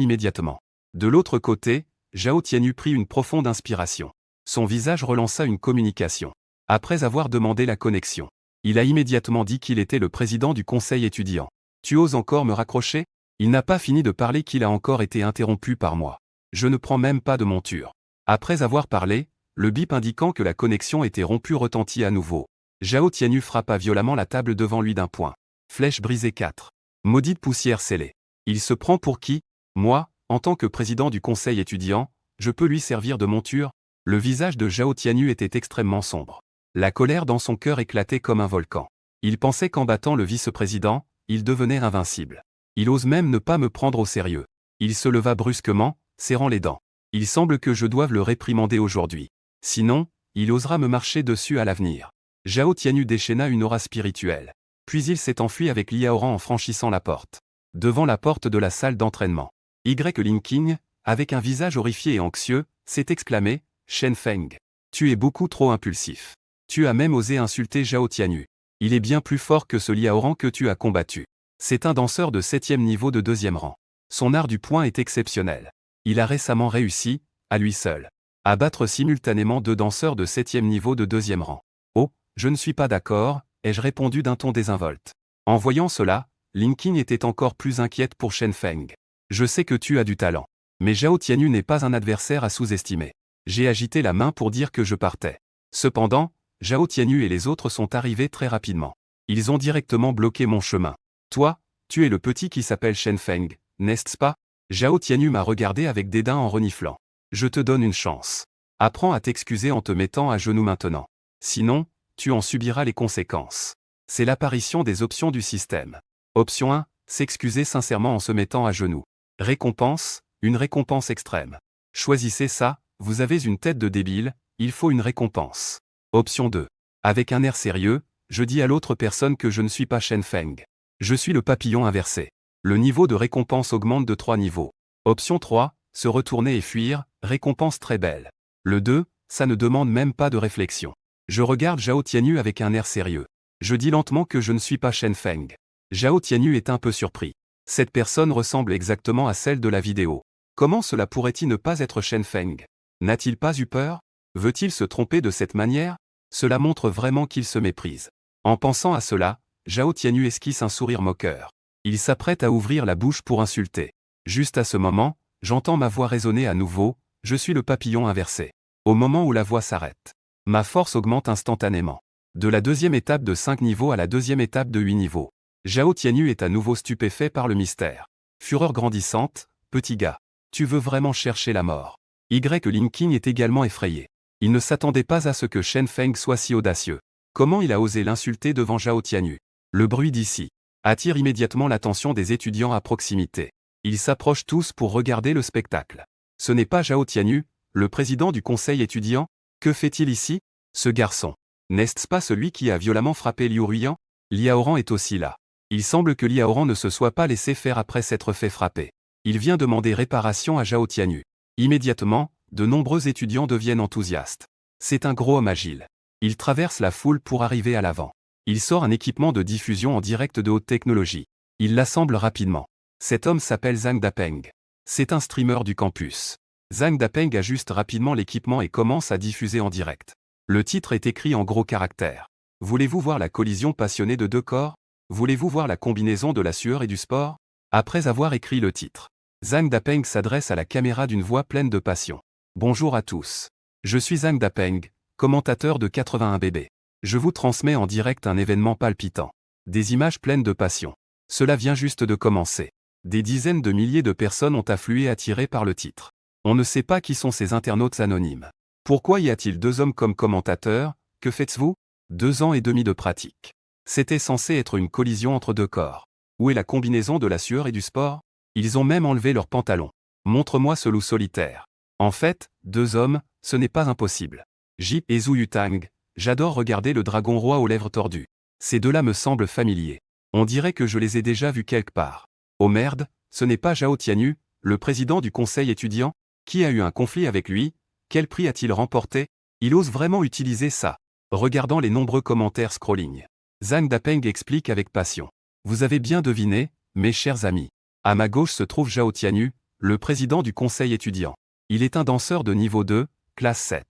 immédiatement. De l'autre côté, Zhao Tianyu prit une profonde inspiration. Son visage relança une communication. Après avoir demandé la connexion, il a immédiatement dit qu'il était le président du conseil étudiant. Tu oses encore me raccrocher? Il n'a pas fini de parler qu'il a encore été interrompu par moi. Je ne prends même pas de monture. Après avoir parlé, Le bip indiquant que la connexion était rompue retentit à nouveau. Zhao Tianyu frappa violemment la table devant lui d'un poing. Flèche brisée 4. Maudite poussière scellée. Il se prend pour qui? Moi, en tant que président du conseil étudiant, je peux lui servir de monture? Le visage de Zhao Tianyu était extrêmement sombre. La colère dans son cœur éclatait comme un volcan. Il pensait qu'en battant le vice-président, il devenait invincible. Il ose même ne pas me prendre au sérieux. Il se leva brusquement, serrant les dents. Il semble que je doive le réprimander aujourd'hui. Sinon, il osera me marcher dessus à l'avenir. Zhao Tianyu déchaîna une aura spirituelle. Puis il s'est enfui avec Liaoran en franchissant la porte. Devant la porte de la salle d'entraînement. Linking, avec un visage horrifié et anxieux, s'est exclamé, « Shen Feng, tu es beaucoup trop impulsif. Tu as même osé insulter Zhao Tianyu. Il est bien plus fort que ce Liaoran que tu as combattu. C'est un danseur de 7e niveau de 2e rang. Son art du poing est exceptionnel. Il a récemment réussi, à lui seul, à battre simultanément 2 danseurs de 7e niveau de 2e rang. Oh, je ne suis pas d'accord, ai-je répondu d'un ton désinvolte. En voyant cela, Linking était encore plus inquiète pour Shen Feng. Je sais que tu as du talent. Mais Zhao Tianyu n'est pas un adversaire à sous-estimer. J'ai agité la main pour dire que je partais. Cependant, Zhao Tianyu et les autres sont arrivés très rapidement. Ils ont directement bloqué mon chemin. Toi, tu es le petit qui s'appelle Shen Feng, n'est-ce pas? Zhao Tianyu m'a regardé avec dédain en reniflant. Je te donne une chance. Apprends à t'excuser en te mettant à genoux maintenant. Sinon, tu en subiras les conséquences. C'est l'apparition des options du système. Option 1, s'excuser sincèrement en se mettant à genoux. Récompense, une récompense extrême. Choisissez ça, vous avez une tête de débile, il faut une récompense. Option 2. Avec un air sérieux, je dis à l'autre personne que je ne suis pas Shen Feng. Je suis le papillon inversé. Le niveau de récompense augmente de 3 niveaux. Option 3, se retourner et fuir, récompense très belle. Le 2, ça ne demande même pas de réflexion. Je regarde Zhao Tianyu avec un air sérieux. Je dis lentement que je ne suis pas Shen Feng. Zhao Tianyu est un peu surpris. Cette personne ressemble exactement à celle de la vidéo. Comment cela pourrait-il ne pas être Shen Feng? N'a-t-il pas eu peur? Veut-il se tromper de cette manière? Cela montre vraiment qu'il se méprise. En pensant à cela, Zhao Tianyu esquisse un sourire moqueur. Il s'apprête à ouvrir la bouche pour insulter. Juste à ce moment, j'entends ma voix résonner à nouveau, je suis le papillon inversé. Au moment où la voix s'arrête, ma force augmente instantanément. De la 2e étape de 5 niveaux à la 2e étape de 8 niveaux. Zhao Tianyu est à nouveau stupéfait par le mystère. Fureur grandissante, petit gars. Tu veux vraiment chercher la mort. Linking est également effrayé. Il ne s'attendait pas à ce que Shen Feng soit si audacieux. Comment il a osé l'insulter devant Zhao Tianyu? Le bruit d'ici attire immédiatement l'attention des étudiants à proximité. Ils s'approchent tous pour regarder le spectacle. Ce n'est pas Zhao Tianyu, le président du conseil étudiant? Que fait-il ici? Ce garçon. N'est-ce pas celui qui a violemment frappé Liu Ruiyan? Liaoran est aussi là. Il semble que Liaoran ne se soit pas laissé faire après s'être fait frapper. Il vient demander réparation à Zhao Tianyu. Immédiatement, de nombreux étudiants deviennent enthousiastes. C'est un gros homme agile. Il traverse la foule pour arriver à l'avant. Il sort un équipement de diffusion en direct de haute technologie. Il l'assemble rapidement. Cet homme s'appelle Zhang Dapeng. C'est un streamer du campus. Zhang Dapeng ajuste rapidement l'équipement et commence à diffuser en direct. Le titre est écrit en gros caractères. Voulez-vous voir la collision passionnée de 2 corps? Voulez-vous voir la combinaison de la sueur et du sport? Après avoir écrit le titre, Zhang Dapeng s'adresse à la caméra d'une voix pleine de passion. Bonjour à tous. Je suis Zhang Dapeng, commentateur de 81BB. Je vous transmets en direct un événement palpitant. Des images pleines de passion. Cela vient juste de commencer. Des dizaines de milliers de personnes ont afflué attirées par le titre. On ne sait pas qui sont ces internautes anonymes. Pourquoi y a-t-il 2 hommes comme commentateurs? Que faites-vous? 2 ans et demi de pratique. C'était censé être une collision entre 2 corps. Où est la combinaison de la sueur et du sport? Ils ont même enlevé leurs pantalons. Montre-moi ce loup solitaire. En fait, 2 hommes, ce n'est pas impossible. Jip et Zhu Yutang, j'adore regarder le dragon roi aux lèvres tordues. Ces 2-là me semblent familiers. On dirait que je les ai déjà vus quelque part. Oh merde, ce n'est pas Zhao Tianyu, le président du conseil étudiant? Qui a eu un conflit avec lui? Quel prix a-t-il remporté? Il ose vraiment utiliser ça. Regardant les nombreux commentaires scrolling. Zhang Dapeng explique avec passion. Vous avez bien deviné, mes chers amis. À ma gauche se trouve Zhao Tianyu, le président du conseil étudiant. Il est un danseur de niveau 2, classe 7.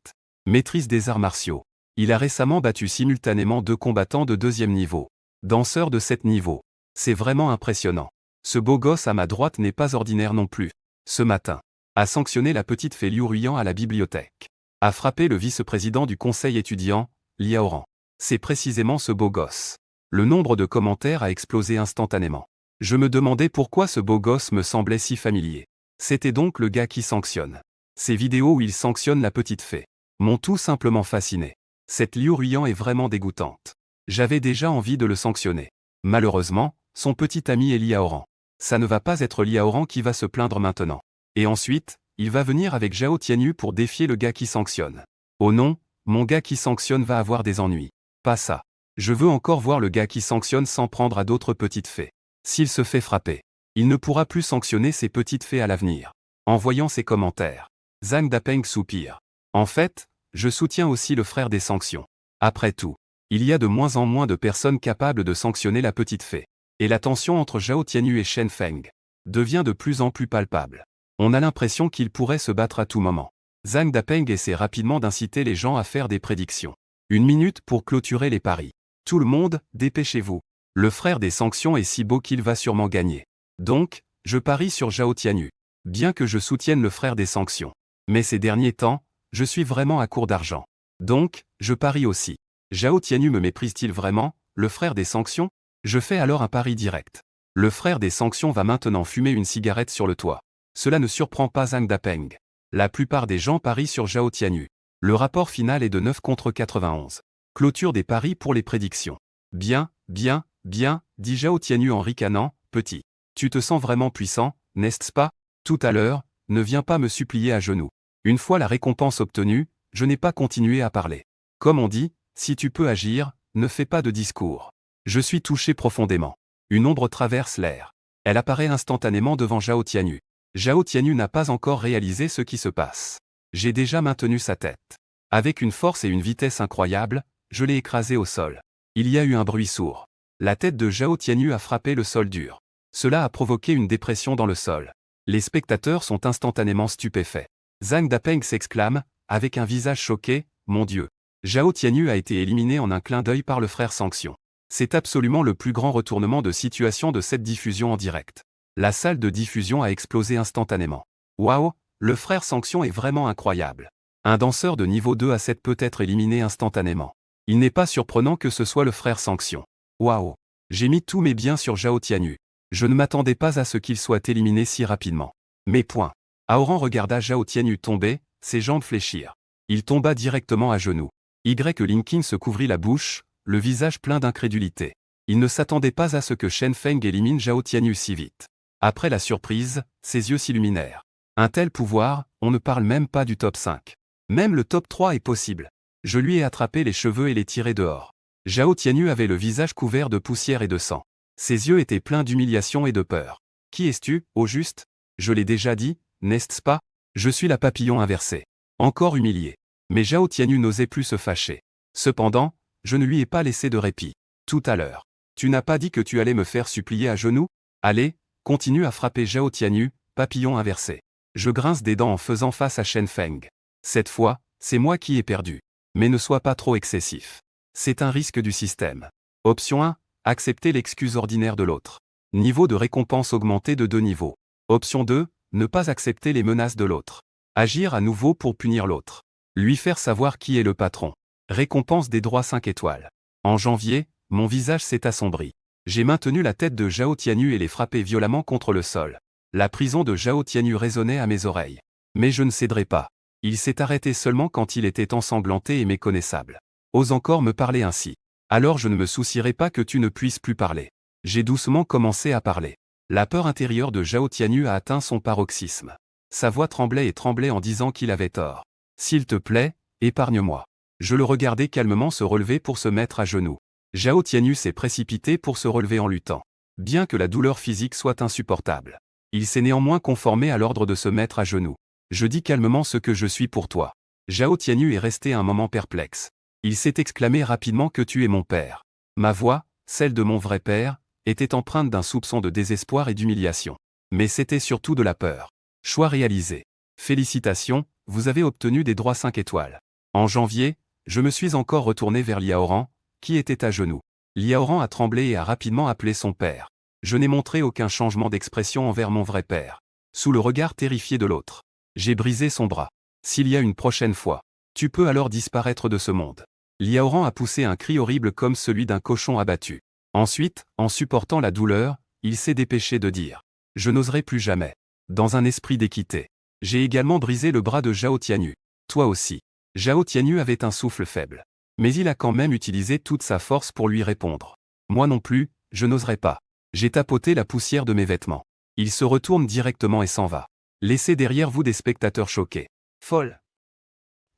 Maîtrise des arts martiaux. Il a récemment battu simultanément 2 combattants de 2e niveau. Danseur de 7 niveaux. C'est vraiment impressionnant. Ce beau gosse à ma droite n'est pas ordinaire non plus. Ce matin, a sanctionné la petite fée Liu Ruiyan à la bibliothèque. a frappé le vice-président du conseil étudiant, Liaoran. C'est précisément ce beau gosse. Le nombre de commentaires a explosé instantanément. Je me demandais pourquoi ce beau gosse me semblait si familier. C'était donc le gars qui sanctionne. Ces vidéos où il sanctionne la petite fée m'ont tout simplement fasciné. Cette Liu Ruiyan est vraiment dégoûtante. J'avais déjà envie de le sanctionner. Malheureusement, son petit ami est Liaoran. Ça ne va pas être Liaoran qui va se plaindre maintenant. Et ensuite, il va venir avec Zhao Tianyu pour défier le gars qui sanctionne. Oh non, mon gars qui sanctionne va avoir des ennuis. Pas ça. Je veux encore voir le gars qui sanctionne s'en prendre à d'autres petites fées. S'il se fait frapper, il ne pourra plus sanctionner ces petites fées à l'avenir. En voyant ces commentaires, Zhang Dapeng soupire. En fait, je soutiens aussi le frère des sanctions. Après tout, il y a de moins en moins de personnes capables de sanctionner la petite fée. Et la tension entre Zhao Tianyu et Shen Feng devient de plus en plus palpable. On a l'impression qu'ils pourraient se battre à tout moment. Zhang Dapeng essaie rapidement d'inciter les gens à faire des prédictions. 1 minute pour clôturer les paris. Tout le monde, dépêchez-vous. Le frère des sanctions est si beau qu'il va sûrement gagner. Donc, je parie sur Zhao Tianyu. Bien que je soutienne le frère des sanctions. Mais ces derniers temps, je suis vraiment à court d'argent. Donc, je parie aussi. Zhao Tianyu me méprise-t-il vraiment, le frère des sanctions? Je fais alors un pari direct. Le frère des sanctions va maintenant fumer une cigarette sur le toit. Cela ne surprend pas Zhang Dapeng. La plupart des gens parient sur Zhao Tianyu. Le rapport final est de 9 contre 91. Clôture des paris pour les prédictions. Bien, bien, bien, dit Zhao Tianyu en ricanant, petit. Tu te sens vraiment puissant, n'est-ce pas? Tout à l'heure, ne viens pas me supplier à genoux. Une fois la récompense obtenue, je n'ai pas continué à parler. Comme on dit, si tu peux agir, ne fais pas de discours. Je suis touché profondément. Une ombre traverse l'air. Elle apparaît instantanément devant Zhao Tianyu. Zhao Tianyu n'a pas encore réalisé ce qui se passe. J'ai déjà maintenu sa tête. Avec une force et une vitesse incroyables, je l'ai écrasé au sol. Il y a eu un bruit sourd. La tête de Zhao Tianyu a frappé le sol dur. Cela a provoqué une dépression dans le sol. Les spectateurs sont instantanément stupéfaits. Zhang Dapeng s'exclame, avec un visage choqué, « Mon Dieu ! Zhao Tianyu a été éliminé en un clin d'œil par le frère Sanction. » C'est absolument le plus grand retournement de situation de cette diffusion en direct. La salle de diffusion a explosé instantanément. Waouh, le frère Sanction est vraiment incroyable. Un danseur de niveau 2 à 7 peut être éliminé instantanément. Il n'est pas surprenant que ce soit le frère Sanction. Waouh, j'ai mis tous mes biens sur Zhao Tianyu. Je ne m'attendais pas à ce qu'il soit éliminé si rapidement. Mais point. Aoran regarda Zhao Tianyu tomber, ses jambes fléchirent. Il tomba directement à genoux. Linkin se couvrit la bouche, le visage plein d'incrédulité. Il ne s'attendait pas à ce que Shen Feng élimine Zhao Tianyu si vite. Après la surprise, ses yeux s'illuminèrent. Un tel pouvoir, on ne parle même pas du top 5. Même le top 3 est possible. Je lui ai attrapé les cheveux et les tiré dehors. Zhao Tianyu avait le visage couvert de poussière et de sang. Ses yeux étaient pleins d'humiliation et de peur. Qui es-tu, au juste? Je l'ai déjà dit, n'est-ce pas? Je suis la papillon inversée. Encore humilié. Mais Zhao Tianyu n'osait plus se fâcher. Cependant, je ne lui ai pas laissé de répit. Tout à l'heure. Tu n'as pas dit que tu allais me faire supplier à genoux? Allez, continue à frapper Zhao Tianyu, papillon inversé. Je grince des dents en faisant face à Shen Feng. Cette fois, c'est moi qui ai perdu. Mais ne sois pas trop excessif. C'est un risque du système. Option 1. Accepter l'excuse ordinaire de l'autre. Niveau de récompense augmenté de 2 niveaux. Option 2. Ne pas accepter les menaces de l'autre. Agir à nouveau pour punir l'autre. Lui faire savoir qui est le patron. Récompense des droits 5 étoiles. En janvier, mon visage s'est assombri. J'ai maintenu la tête de Zhao Tianyu et l'ai frappé violemment contre le sol. La prison de Zhao Tianyu résonnait à mes oreilles. Mais je ne céderai pas. Il s'est arrêté seulement quand il était ensanglanté et méconnaissable. Ose encore me parler ainsi. Alors je ne me soucierai pas que tu ne puisses plus parler. J'ai doucement commencé à parler. La peur intérieure de Zhao Tianyu a atteint son paroxysme. Sa voix tremblait et tremblait en disant qu'il avait tort. S'il te plaît, épargne-moi. Je le regardais calmement se relever pour se mettre à genoux. Zhao Tianyu s'est précipité pour se relever en luttant. Bien que la douleur physique soit insupportable. Il s'est néanmoins conformé à l'ordre de se mettre à genoux. Je dis calmement ce que je suis pour toi. Zhao Tianyu est resté un moment perplexe. Il s'est exclamé rapidement que tu es mon père. Ma voix, celle de mon vrai père, était empreinte d'un soupçon de désespoir et d'humiliation. Mais c'était surtout de la peur. Choix réalisé. Félicitations, vous avez obtenu des droits 5 étoiles. En janvier, je me suis encore retourné vers Liaoran, qui était à genoux. Liaoran a tremblé et a rapidement appelé son père. Je n'ai montré aucun changement d'expression envers mon vrai père. Sous le regard terrifié de l'autre. J'ai brisé son bras. S'il y a une prochaine fois, Tu peux alors disparaître de ce monde. Liaoran a poussé un cri horrible comme celui d'un cochon abattu. Ensuite, en supportant la douleur, il s'est dépêché de dire « Je n'oserai plus jamais ». Dans un esprit d'équité. J'ai également brisé le bras de Zhao Tianyu. Toi aussi. Zhao Tianyu avait un souffle faible. Mais il a quand même utilisé toute sa force pour lui répondre. Moi non plus, je n'oserais pas. J'ai tapoté la poussière de mes vêtements. Il se retourne directement et s'en va. Laissez derrière vous des spectateurs choqués. Folle.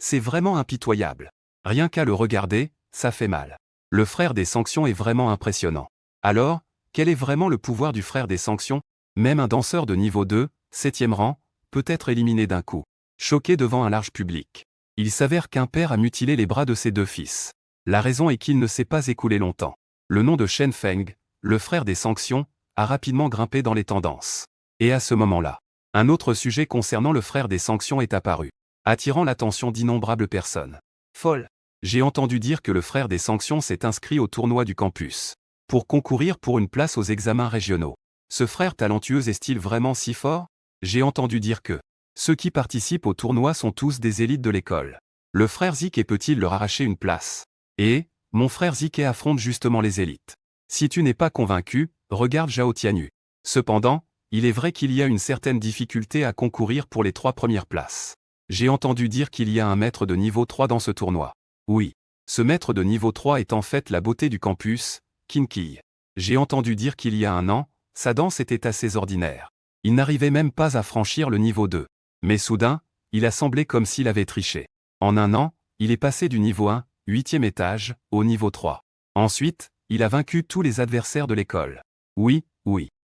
C'est vraiment impitoyable. Rien qu'à le regarder, ça fait mal. Le frère des sanctions est vraiment impressionnant. Alors, quel est vraiment le pouvoir du frère des sanctions? Même un danseur de niveau 2, 7e rang, peut être éliminé d'un coup. Choqué devant un large public. Il s'avère qu'un père a mutilé les bras de ses 2 fils. La raison est qu'il ne s'est pas écoulé longtemps. Le nom de Shen Feng, le frère des sanctions, a rapidement grimpé dans les tendances. Et à ce moment-là, un autre sujet concernant le frère des sanctions est apparu, attirant l'attention d'innombrables personnes. Folle. J'ai entendu dire que le frère des sanctions s'est inscrit au tournoi du campus pour concourir pour une place aux examens régionaux. Ce frère talentueux est-il vraiment si fort? J'ai entendu dire que ceux qui participent au tournoi sont tous des élites de l'école. Le frère Zike peut-il leur arracher une place? Et, mon frère Zike affronte justement les élites. Si tu n'es pas convaincu, regarde Zhao Tianyu. Cependant, il est vrai qu'il y a une certaine difficulté à concourir pour les 3 premières places. J'ai entendu dire qu'il y a un maître de niveau 3 dans ce tournoi. Oui. Ce maître de niveau 3 est en fait la beauté du campus, Qin Qi. J'ai entendu dire qu'il y a un an, sa danse était assez ordinaire. Il n'arrivait même pas à franchir le niveau 2. Mais soudain, il a semblé comme s'il avait triché. En un an, il est passé du niveau 1, 8e étage, au niveau 3. Ensuite, il a vaincu tous les adversaires de l'école. Oui.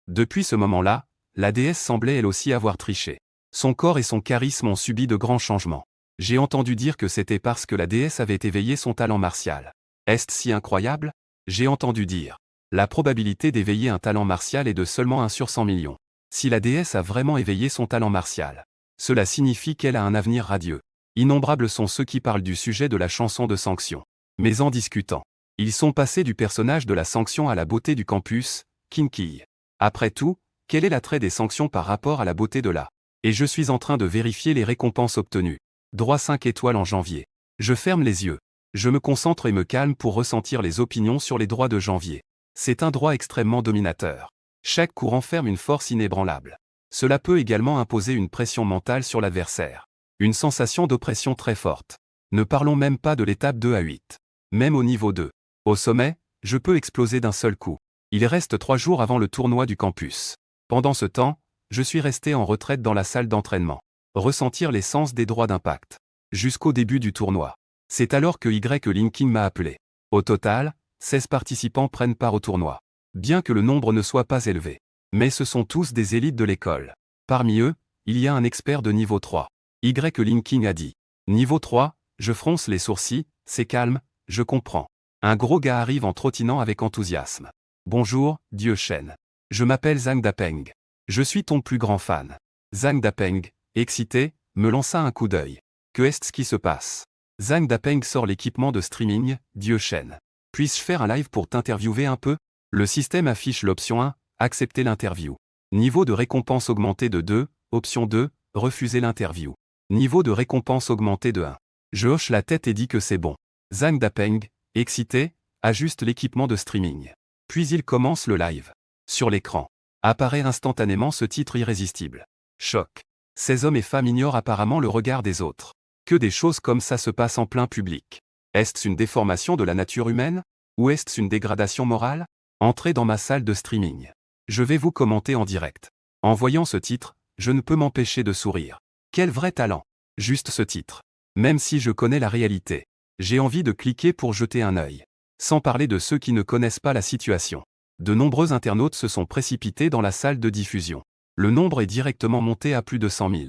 Depuis ce moment-là, la déesse semblait elle aussi avoir triché. Son corps et son charisme ont subi de grands changements. J'ai entendu dire que c'était parce que la déesse avait éveillé son talent martial. Est-ce si incroyable? J'ai entendu dire. La probabilité d'éveiller un talent martial est de seulement 1 sur 100 millions. Si la déesse a vraiment éveillé son talent martial, cela signifie qu'elle a un avenir radieux. Innombrables sont ceux qui parlent du sujet de la chanson de sanction. Mais en discutant, ils sont passés du personnage de la sanction à la beauté du campus, Qin Qi. Après tout, quel est l'attrait des sanctions par rapport à la beauté de la? Et je suis en train de vérifier les récompenses obtenues. Droit 5 étoiles en janvier. Je ferme les yeux. Je me concentre et me calme pour ressentir les opinions sur les droits de janvier. C'est un droit extrêmement dominateur. Chaque coup renferme une force inébranlable. Cela peut également imposer une pression mentale sur l'adversaire. Une sensation d'oppression très forte. Ne parlons même pas de l'étape 2 à 8. Même au niveau 2. Au sommet, je peux exploser d'un seul coup. Il reste 3 jours avant le tournoi du campus. Pendant ce temps, je suis resté en retraite dans la salle d'entraînement. Ressentir l'essence des droits d'impact. Jusqu'au début du tournoi. C'est alors que Linking m'a appelé. Au total, 16 participants prennent part au tournoi. Bien que le nombre ne soit pas élevé. Mais ce sont tous des élites de l'école. Parmi eux, il y a un expert de niveau 3. Linking a dit. Niveau 3, je fronce les sourcils, c'est calme, je comprends. Un gros gars arrive en trottinant avec enthousiasme. Bonjour, Dieu Shen. Je m'appelle Zhang Dapeng. Je suis ton plus grand fan. Zhang Dapeng, excité, me lança un coup d'œil. Que est-ce qui se passe? Zhang Dapeng sort l'équipement de streaming, Dieu Shen. Puis-je faire un live pour t'interviewer un peu? Le système affiche l'option 1, accepter l'interview. Niveau de récompense augmenté de 2, option 2, refuser l'interview. Niveau de récompense augmenté de 1. Je hoche la tête et dis que c'est bon. Zhang Dapeng, excité, ajuste l'équipement de streaming. Puis il commence le live. Sur l'écran, apparaît instantanément ce titre irrésistible. Choc. Ces hommes et femmes ignorent apparemment le regard des autres. Que des choses comme ça se passent en plein public. Est-ce une déformation de la nature humaine? Ou est-ce une dégradation morale? Entrez dans ma salle de streaming. Je vais vous commenter en direct. En voyant ce titre, je ne peux m'empêcher de sourire. Quel vrai talent! Juste ce titre. Même si je connais la réalité, j'ai envie de cliquer pour jeter un œil. Sans parler de ceux qui ne connaissent pas la situation. De nombreux internautes se sont précipités dans la salle de diffusion. Le nombre est directement monté à plus de 100 000.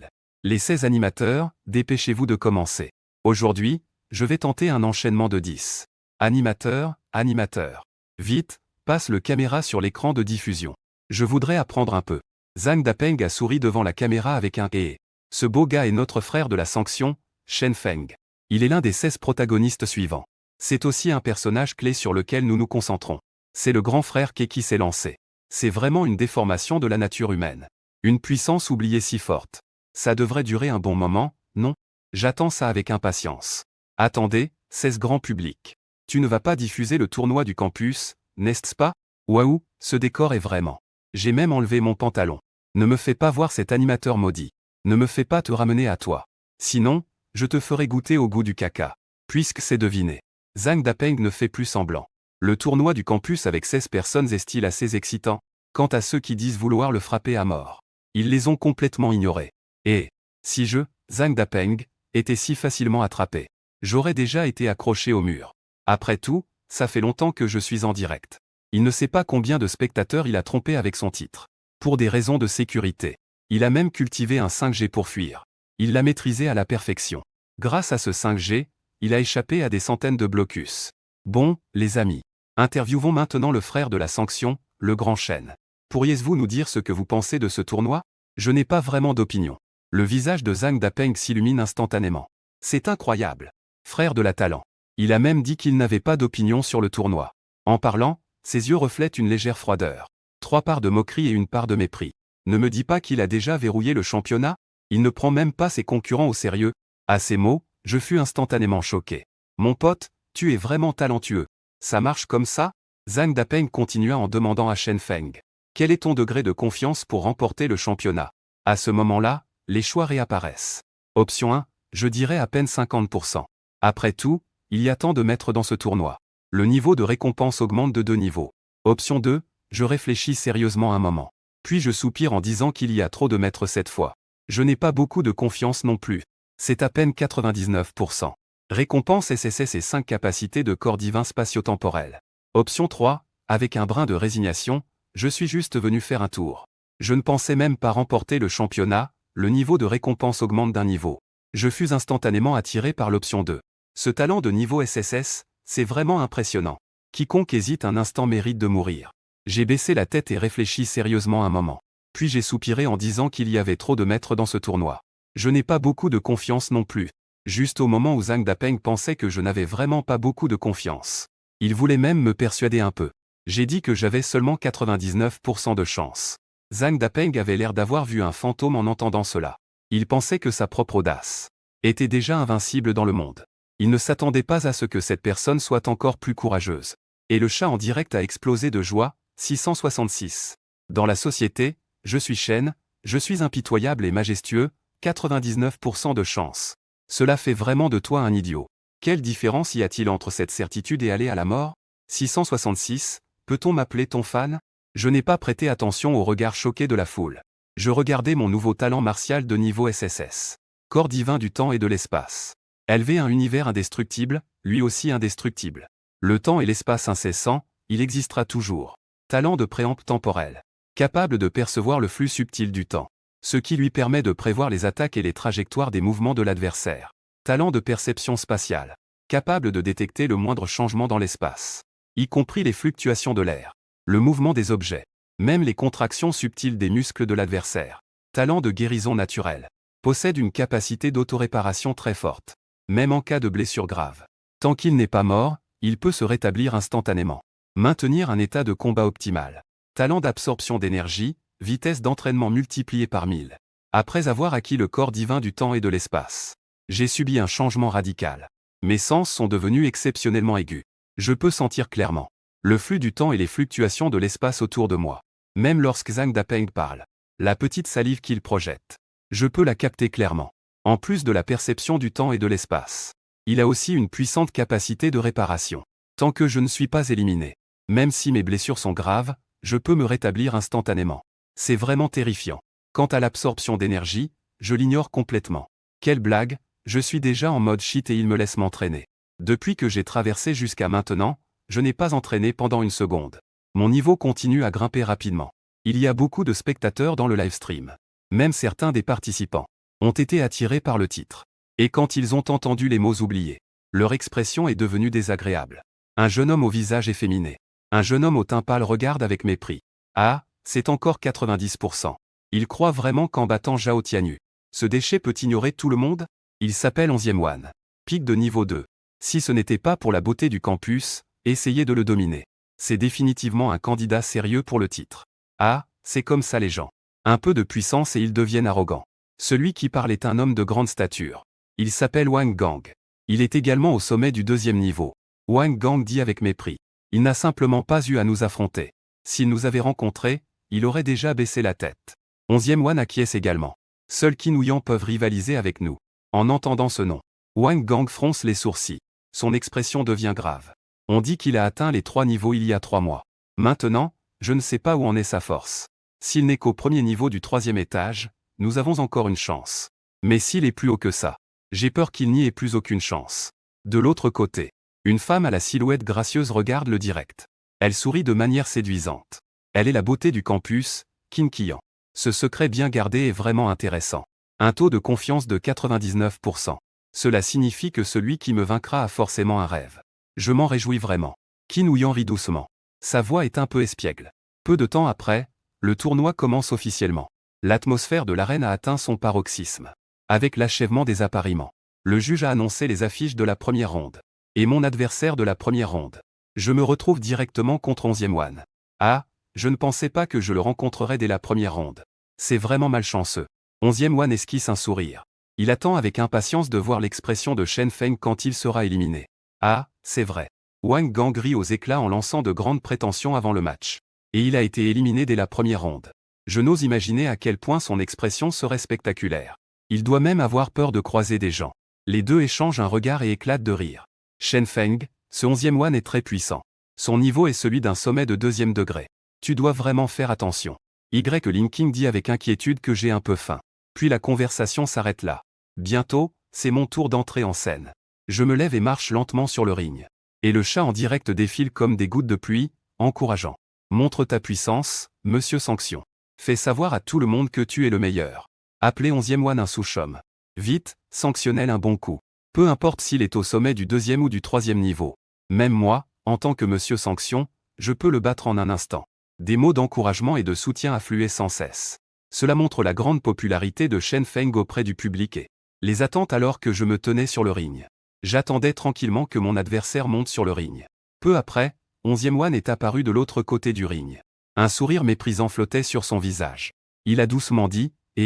Les 16 animateurs, dépêchez-vous de commencer. Aujourd'hui, je vais tenter un enchaînement de 10. Animateur. Vite, passe le caméra sur l'écran de diffusion. Je voudrais apprendre un peu. Zhang Dapeng a souri devant la caméra avec un « et ». Ce beau gars est notre frère de la sanction, Shen Feng. Il est l'un des 16 protagonistes suivants. C'est aussi un personnage clé sur lequel nous nous concentrons. C'est le grand frère qui s'est lancé. C'est vraiment une déformation de la nature humaine. Une puissance oubliée si forte. Ça devrait durer un bon moment, non? J'attends ça avec impatience. Attendez, c'est ce grand public. Tu ne vas pas diffuser le tournoi du campus, n'est-ce pas? Waouh, ce décor est vraiment. J'ai même enlevé mon pantalon. Ne me fais pas voir cet animateur maudit. Ne me fais pas te ramener à toi. Sinon, je te ferai goûter au goût du caca. Puisque c'est deviné. Zhang Dapeng ne fait plus semblant. Le tournoi du campus avec 16 personnes est-il assez excitant? Quant à ceux qui disent vouloir le frapper à mort, ils les ont complètement ignorés. Et, si je, Zhang Dapeng, était si facilement attrapé, j'aurais déjà été accroché au mur. Après tout, ça fait longtemps que je suis en direct. Il ne sait pas combien de spectateurs il a trompé avec son titre. Pour des raisons de sécurité. Il a même cultivé un 5G pour fuir. Il l'a maîtrisé à la perfection. Grâce à ce 5G, il a échappé à des centaines de blocus. Bon, les amis. Interviewons maintenant le frère de la sanction, le grand Shen. Pourriez-vous nous dire ce que vous pensez de ce tournoi? Je n'ai pas vraiment d'opinion. Le visage de Zhang Dapeng s'illumine instantanément. C'est incroyable. Frère de la talent. Il a même dit qu'il n'avait pas d'opinion sur le tournoi. En parlant, ses yeux reflètent une légère froideur. 3 parts de moquerie et une part de mépris. Ne me dis pas qu'il a déjà verrouillé le championnat? Il ne prend même pas ses concurrents au sérieux. À ces mots, je fus instantanément choqué. Mon pote, tu es vraiment talentueux. Ça marche comme ça? Zhang Dapeng continua en demandant à Shen Feng. Quel est ton degré de confiance pour remporter le championnat? À ce moment-là, les choix réapparaissent. Option 1, je dirais à peine 50%. Après tout, il y a tant de maîtres dans ce tournoi. Le niveau de récompense augmente de 2 niveaux. Option 2, je réfléchis sérieusement un moment. Puis je soupire en disant qu'il y a trop de maîtres cette fois. Je n'ai pas beaucoup de confiance non plus. C'est à peine 99%. Récompense SSS et 5 capacités de corps divin spatio-temporel. Option 3, avec un brin de résignation, je suis juste venu faire un tour. Je ne pensais même pas remporter le championnat, le niveau de récompense augmente d'un niveau. Je fus instantanément attiré par l'option 2. Ce talent de niveau SSS, c'est vraiment impressionnant. Quiconque hésite un instant mérite de mourir. J'ai baissé la tête et réfléchi sérieusement un moment. Puis j'ai soupiré en disant qu'il y avait trop de maîtres dans ce tournoi. Je n'ai pas beaucoup de confiance non plus. Juste au moment où Zhang Dapeng pensait que je n'avais vraiment pas beaucoup de confiance. Il voulait même me persuader un peu. J'ai dit que j'avais seulement 99% de chance. Zhang Dapeng avait l'air d'avoir vu un fantôme en entendant cela. Il pensait que sa propre audace était déjà invincible dans le monde. Il ne s'attendait pas à ce que cette personne soit encore plus courageuse. Et le chat en direct a explosé de joie. 666. Dans la société, je suis Shen, je suis impitoyable et majestueux, 99% de chance. Cela fait vraiment de toi un idiot. Quelle différence y a-t-il entre cette certitude et aller à la mort? 666. Peut-on m'appeler ton fan? Je n'ai pas prêté attention au regard choqué de la foule. Je regardais mon nouveau talent martial de niveau SSS. Corps divin du temps et de l'espace. Élevé un univers indestructible, lui aussi indestructible. Le temps et l'espace incessant, il existera toujours. Talent de préempte temporel. Capable de percevoir le flux subtil du temps. Ce qui lui permet de prévoir les attaques et les trajectoires des mouvements de l'adversaire. Talent de perception spatiale. Capable de détecter le moindre changement dans l'espace. Y compris les fluctuations de l'air. Le mouvement des objets. Même les contractions subtiles des muscles de l'adversaire. Talent de guérison naturelle. Possède une capacité d'autoréparation très forte. Même en cas de blessure grave. Tant qu'il n'est pas mort, il peut se rétablir instantanément. Maintenir un état de combat optimal. Talent d'absorption d'énergie, vitesse d'entraînement multipliée par 1000. Après avoir acquis le corps divin du temps et de l'espace, j'ai subi un changement radical. Mes sens sont devenus exceptionnellement aigus. Je peux sentir clairement le flux du temps et les fluctuations de l'espace autour de moi. Même lorsque Zhang Dapeng parle, la petite salive qu'il projette, je peux la capter clairement. En plus de la perception du temps et de l'espace, il a aussi une puissante capacité de réparation. Tant que je ne suis pas éliminé, même si mes blessures sont graves, je peux me rétablir instantanément. C'est vraiment terrifiant. Quant à l'absorption d'énergie, je l'ignore complètement. Quelle blague, je suis déjà en mode shit et il me laisse m'entraîner. Depuis que j'ai traversé jusqu'à maintenant, je n'ai pas entraîné pendant une seconde. Mon niveau continue à grimper rapidement. Il y a beaucoup de spectateurs dans le livestream. Même certains des participants ont été attirés par le titre. Et quand ils ont entendu les mots oubliés, leur expression est devenue désagréable. Un jeune homme au visage efféminé. Un jeune homme au teint pâle regarde avec mépris. Ah, c'est encore 90%. Il croit vraiment qu'en battant Zhao Tianyu, ce déchet peut ignorer tout le monde? Il s'appelle 11e One. Pic de niveau 2. Si ce n'était pas pour la beauté du campus, essayez de le dominer. C'est définitivement un candidat sérieux pour le titre. Ah, c'est comme ça les gens. Un peu de puissance et ils deviennent arrogants. Celui qui parle est un homme de grande stature. Il s'appelle Wang Gang. Il est également au sommet du deuxième niveau. Wang Gang dit avec mépris. Il n'a simplement pas eu à nous affronter. S'il nous avait rencontrés, il aurait déjà baissé la tête. 11e Wan acquiesce également. Seuls Qin ou Yang peuvent rivaliser avec nous. En entendant ce nom, Wang Gang fronce les sourcils. Son expression devient grave. On dit qu'il a atteint les 3 niveaux il y a 3 mois. Maintenant, je ne sais pas où en est sa force. S'il n'est qu'au premier niveau du 3e étage, nous avons encore une chance. Mais s'il est plus haut que ça, j'ai peur qu'il n'y ait plus aucune chance. De l'autre côté, une femme à la silhouette gracieuse regarde le direct. Elle sourit de manière séduisante. Elle est la beauté du campus, Qin Qian. Ce secret bien gardé est vraiment intéressant. Un taux de confiance de 99%. Cela signifie que celui qui me vaincra a forcément un rêve. Je m'en réjouis vraiment. Qin ou Yang rit doucement. Sa voix est un peu espiègle. Peu de temps après, le tournoi commence officiellement. L'atmosphère de l'arène a atteint son paroxysme. Avec l'achèvement des appariements, le juge a annoncé les affiches de la première ronde. Et mon adversaire de la première ronde. Je me retrouve directement contre 11e Wan. Ah, je ne pensais pas que je le rencontrerais dès la première ronde. C'est vraiment malchanceux. 11e Wan esquisse un sourire. Il attend avec impatience de voir l'expression de Shen Feng quand il sera éliminé. Ah, c'est vrai. Wang Gang rit aux éclats en lançant de grandes prétentions avant le match. Et il a été éliminé dès la première ronde. Je n'ose imaginer à quel point son expression serait spectaculaire. Il doit même avoir peur de croiser des gens. Les deux échangent un regard et éclatent de rire. Shen Feng, ce 11e Wan est très puissant. Son niveau est celui d'un sommet de 2e degré. Tu dois vraiment faire attention. Linking dit avec inquiétude que j'ai un peu faim. Puis la conversation s'arrête là. Bientôt, c'est mon tour d'entrer en scène. Je me lève et marche lentement sur le ring. Et le chat en direct défile comme des gouttes de pluie, encourageant. Montre ta puissance, monsieur Sanction. Fais savoir à tout le monde que tu es le meilleur. Appelez 11e Wan un sous-chum. Vite, sanctionnez un bon coup. Peu importe s'il est au sommet du 2e ou du 3e niveau. Même moi, en tant que monsieur Sanction, je peux le battre en un instant. Des mots d'encouragement et de soutien affluaient sans cesse. Cela montre la grande popularité de Shen Feng auprès du public et les attentes alors que je me tenais sur le ring. J'attendais tranquillement que mon adversaire monte sur le ring. Peu après, 11e Wan est apparu de l'autre côté du ring. Un sourire méprisant flottait sur son visage. Il a doucement dit, «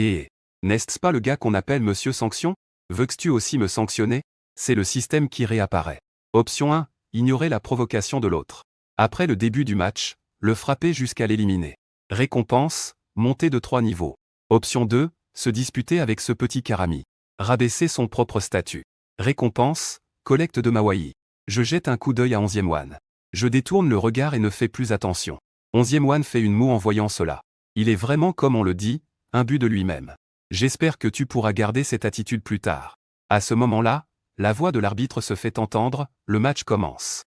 n'est-ce pas le gars qu'on appelle Monsieur Sanction? Veux-tu aussi me sanctionner ?» C'est le système qui réapparaît. Option 1, ignorer la provocation de l'autre. Après le début du match, le frapper jusqu'à l'éliminer. Récompense, monter de 3 niveaux. Option 2, se disputer avec ce petit Karami. Rabaisser son propre statut. Récompense, collecte de Mawaï. Je jette un coup d'œil à 11e Wan. Je détourne le regard et ne fais plus attention. 11e Wan fait une moue en voyant cela. Il est vraiment comme on le dit, imbu de lui-même. J'espère que tu pourras garder cette attitude plus tard. À ce moment-là, la voix de l'arbitre se fait entendre, le match commence.